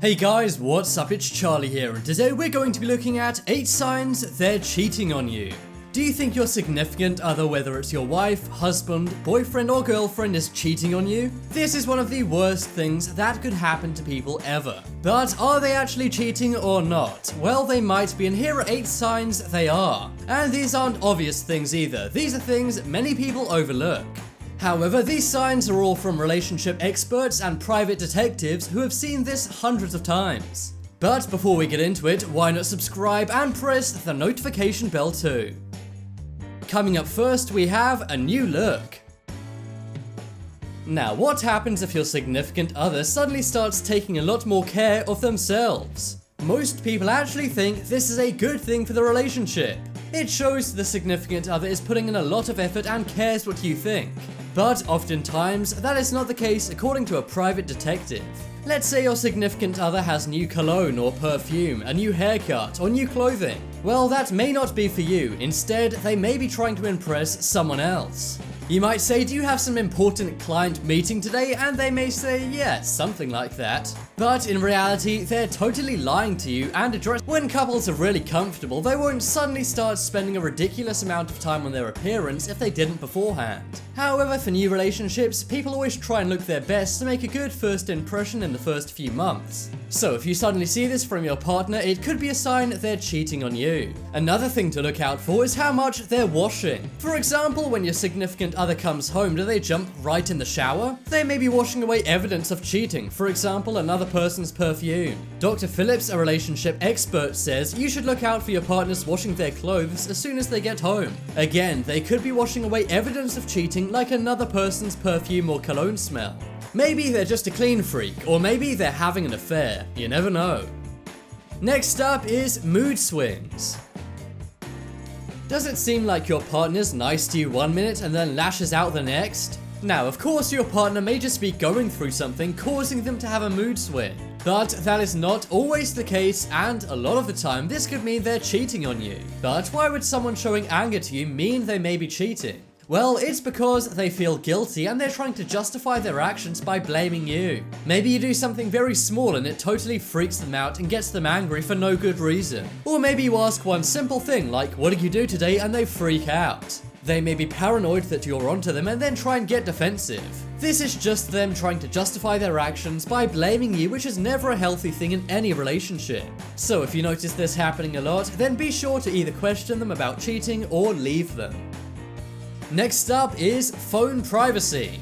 Hey guys, what's up? It's Charlie here, and today we're going to be looking at 8 signs they're cheating on you. Do you think your significant other, whether it's your wife, husband, boyfriend or girlfriend, is cheating on you? This is one of the worst things that could happen to people ever. But are they actually cheating or not? Well, they might be, and here are 8 signs they are. And these aren't obvious things either. These are things many people overlook. However, these signs are all from relationship experts and private detectives who have seen this hundreds of times. But before we get into it, why not subscribe and press the notification bell too? Coming up first, we have a new look. Now, what happens if your significant other suddenly starts taking a lot more care of themselves? Most people actually think this is a good thing for the relationship. It shows the significant other is putting in a lot of effort and cares what you think. But oftentimes, that is not the case according to a private detective. Let's say your significant other has new cologne or perfume, a new haircut, or new clothing. Well, that may not be for you. Instead, they may be trying to impress someone else. You might say, do you have some important client meeting today? And they may say, yes, something like that. But in reality, they're totally lying to you and address. When couples are really comfortable, they won't suddenly start spending a ridiculous amount of time on their appearance if they didn't beforehand. However, for new relationships, people always try and look their best to make a good first impression in the first few months. So if you suddenly see this from your partner, it could be a sign they're cheating on you. Another thing to look out for is how much they're washing. For example, when your significant other comes home, do they jump right in the shower? They may be washing away evidence of cheating, for example, another person's perfume. Dr. Phillips, a relationship expert, says you should look out for your partners washing their clothes as soon as they get home. Again, they could be washing away evidence of cheating like another person's perfume or cologne smell. Maybe they're just a clean freak, or maybe they're having an affair. You never know. Next up is mood swings. Does it seem like your partner's nice to you one minute and then lashes out the next? Now, of course, your partner may just be going through something causing them to have a mood swing. But that is not always the case, and a lot of the time this could mean they're cheating on you. But why would someone showing anger to you mean they may be cheating? Well, it's because they feel guilty and they're trying to justify their actions by blaming you. Maybe you do something very small and it totally freaks them out and gets them angry for no good reason. Or maybe you ask one simple thing like, what did you do today? And they freak out. They may be paranoid that you're onto them and then try and get defensive. This is just them trying to justify their actions by blaming you, which is never a healthy thing in any relationship. So if you notice this happening a lot, then be sure to either question them about cheating or leave them. Next up is phone privacy.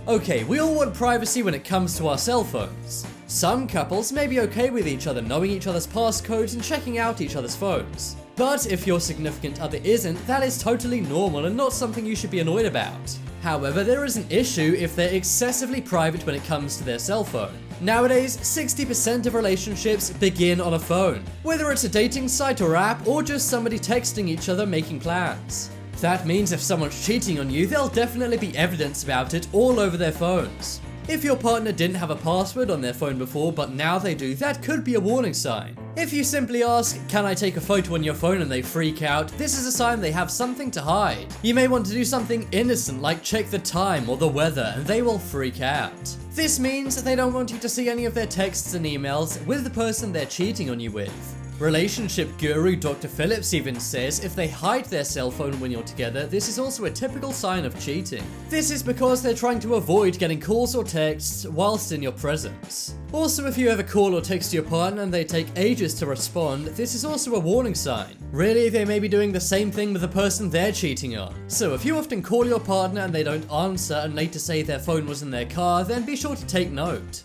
Okay, we all want privacy when it comes to our cell phones. Some couples may be okay with each other knowing each other's passcodes and checking out each other's phones. But if your significant other isn't, that is totally normal and not something you should be annoyed about. However, there is an issue if they're excessively private when it comes to their cell phone. Nowadays, 60% of relationships begin on a phone, whether it's a dating site or app or just somebody texting each other making plans. That means if someone's cheating on you, there'll definitely be evidence about it all over their phones. If your partner didn't have a password on their phone before, but now they do, that could be a warning sign. If you simply ask, can I take a photo on your phone, and they freak out, this is a sign they have something to hide. You may want to do something innocent like check the time or the weather, and they will freak out. This means they don't want you to see any of their texts and emails with the person they're cheating on you with. Relationship guru Dr. Phillips even says if they hide their cell phone when you're together, this is also a typical sign of cheating. This is because they're trying to avoid getting calls or texts whilst in your presence. Also, if you ever call or text your partner and they take ages to respond, this is also a warning sign. Really, they may be doing the same thing with the person they're cheating on. So if you often call your partner and they don't answer and later say their phone was in their car, then be sure to take note.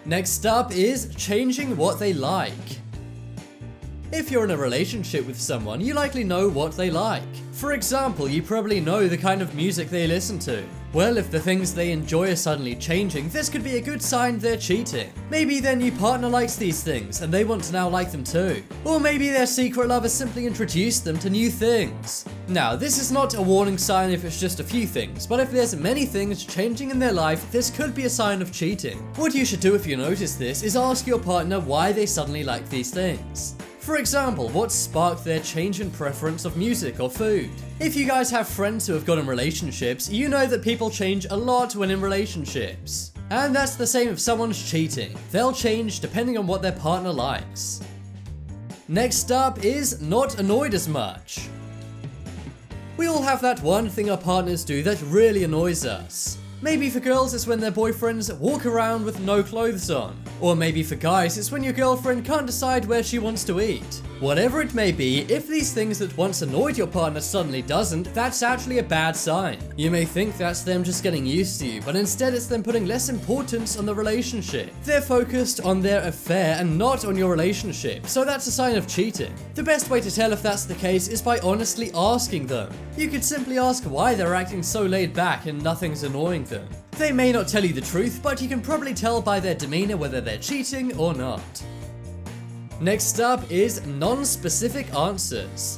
Next up is changing what they like. If you're in a relationship with someone, you likely know what they like. For example, you probably know the kind of music they listen to. Well, if the things they enjoy are suddenly changing, this could be a good sign they're cheating. Maybe their new partner likes these things, and they want to now like them too. Or maybe their secret lover simply introduced them to new things. Now, this is not a warning sign if it's just a few things, but if there's many things changing in their life, this could be a sign of cheating. What you should do if you notice this is ask your partner why they suddenly like these things. For example, what sparked their change in preference of music or food? If you guys have friends who have got in relationships, you know that people change a lot when in relationships. And that's the same if someone's cheating. They'll change depending on what their partner likes. Next up is not annoyed as much. We all have that one thing our partners do that really annoys us. Maybe for girls it's when their boyfriends walk around with no clothes on. Or maybe for guys it's when your girlfriend can't decide where she wants to eat. Whatever it may be, if these things that once annoyed your partner suddenly doesn't, that's actually a bad sign. You may think that's them just getting used to you, but instead it's them putting less importance on the relationship. They're focused on their affair and not on your relationship, so that's a sign of cheating. The best way to tell if that's the case is by honestly asking them. You could simply ask why they're acting so laid back and nothing's annoying them. They may not tell you the truth, but you can probably tell by their demeanor whether they're cheating or not. Next up is non-specific answers.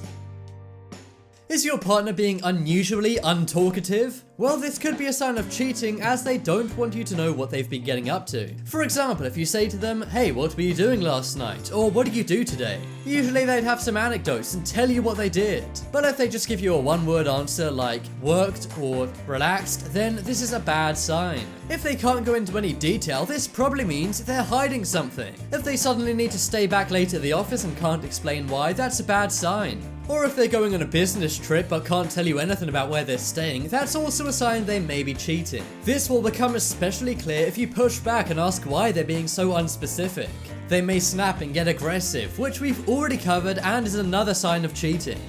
Is your partner being unusually untalkative? Well, this could be a sign of cheating as they don't want you to know what they've been getting up to. For example, if you say to them, "Hey, what were you doing last night?" or "What did you do today?" Usually they'd have some anecdotes and tell you what they did. But if they just give you a one-word answer like worked or relaxed, then this is a bad sign. If they can't go into any detail, this probably means they're hiding something. If they suddenly need to stay back late at the office and can't explain why, that's a bad sign. Or if they're going on a business trip but can't tell you anything about where they're staying, that's also a sign they may be cheating. This will become especially clear if you push back and ask why they're being so unspecific. They may snap and get aggressive, which we've already covered and is another sign of cheating.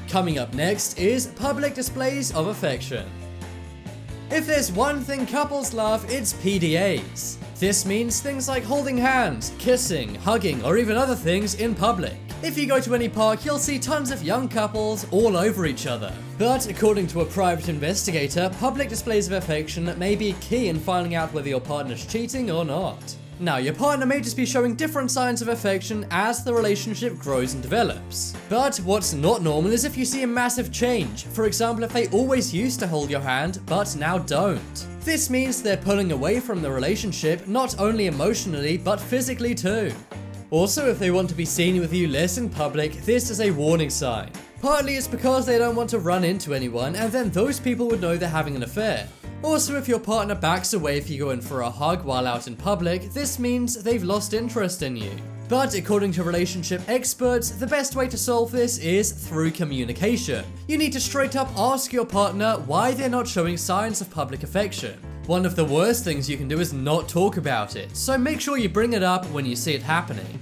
Coming up next is public displays of affection. If there's one thing couples love, it's PDAs. This means things like holding hands, kissing, hugging, or even other things in public. If you go to any park, you'll see tons of young couples all over each other. But according to a private investigator, public displays of affection may be key in finding out whether your partner's cheating or not. Now, your partner may just be showing different signs of affection as the relationship grows and develops. But what's not normal is if you see a massive change. For example, if they always used to hold your hand, but now don't. This means they're pulling away from the relationship, not only emotionally, but physically too. Also, if they want to be seen with you less in public, this is a warning sign. Partly it's because they don't want to run into anyone, and then those people would know they're having an affair. Also, if your partner backs away if you go in for a hug while out in public, this means they've lost interest in you. But according to relationship experts, the best way to solve this is through communication. You need to straight up ask your partner why they're not showing signs of public affection. One of the worst things you can do is not talk about it, so make sure you bring it up when you see it happening.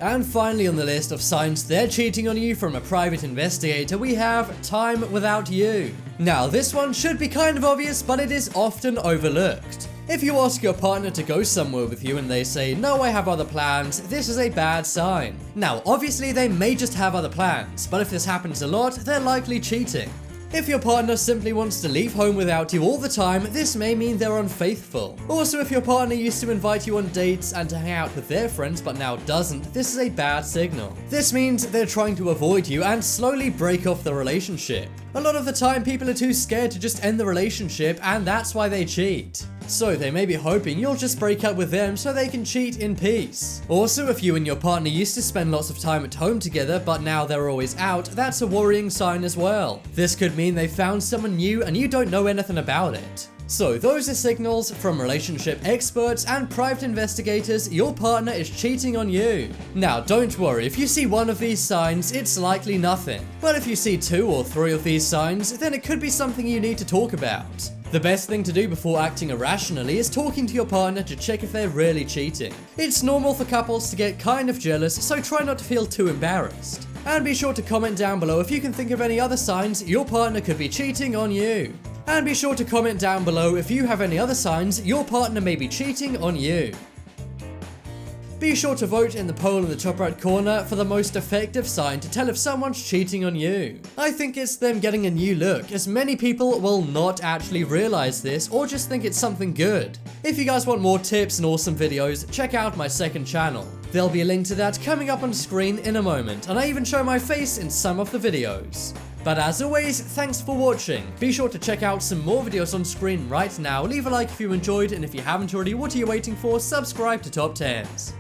And finally on the list of signs they're cheating on you from a private investigator, we have time without you. Now this one should be kind of obvious, but it is often overlooked. If you ask your partner to go somewhere with you and they say, "No, I have other plans," this is a bad sign. Now obviously they may just have other plans, but if this happens a lot, they're likely cheating. If your partner simply wants to leave home without you all the time, this may mean they're unfaithful. Also, if your partner used to invite you on dates and to hang out with their friends but now doesn't, this is a bad signal. This means they're trying to avoid you and slowly break off the relationship. A lot of the time people are too scared to just end the relationship, and that's why they cheat. So they may be hoping you'll just break up with them so they can cheat in peace. Also, if you and your partner used to spend lots of time at home together but now they're always out, that's a worrying sign as well. This could mean they found someone new and you don't know anything about it. So those are signals from relationship experts and private investigators your partner is cheating on you. Now don't worry, if you see one of these signs, it's likely nothing. But if you see 2 or 3 of these signs, then it could be something you need to talk about. The best thing to do before acting irrationally is talking to your partner to check if they're really cheating. It's normal for couples to get kind of jealous, so try not to feel too embarrassed. And be sure to comment down below if you can think of any other signs your partner could be cheating on you. And be sure to comment down below if you have any other signs your partner may be cheating on you. Be sure to vote in the poll in the top right corner for the most effective sign to tell if someone's cheating on you. I think it's them getting a new look, as many people will not actually realize this or just think it's something good. If you guys want more tips and awesome videos, check out my second channel. There'll be a link to that coming up on screen in a moment, and I even show my face in some of the videos. But as always, thanks for watching. Be sure to check out some more videos on screen right now. Leave a like if you enjoyed, and if you haven't already, what are you waiting for? Subscribe to Top 10s.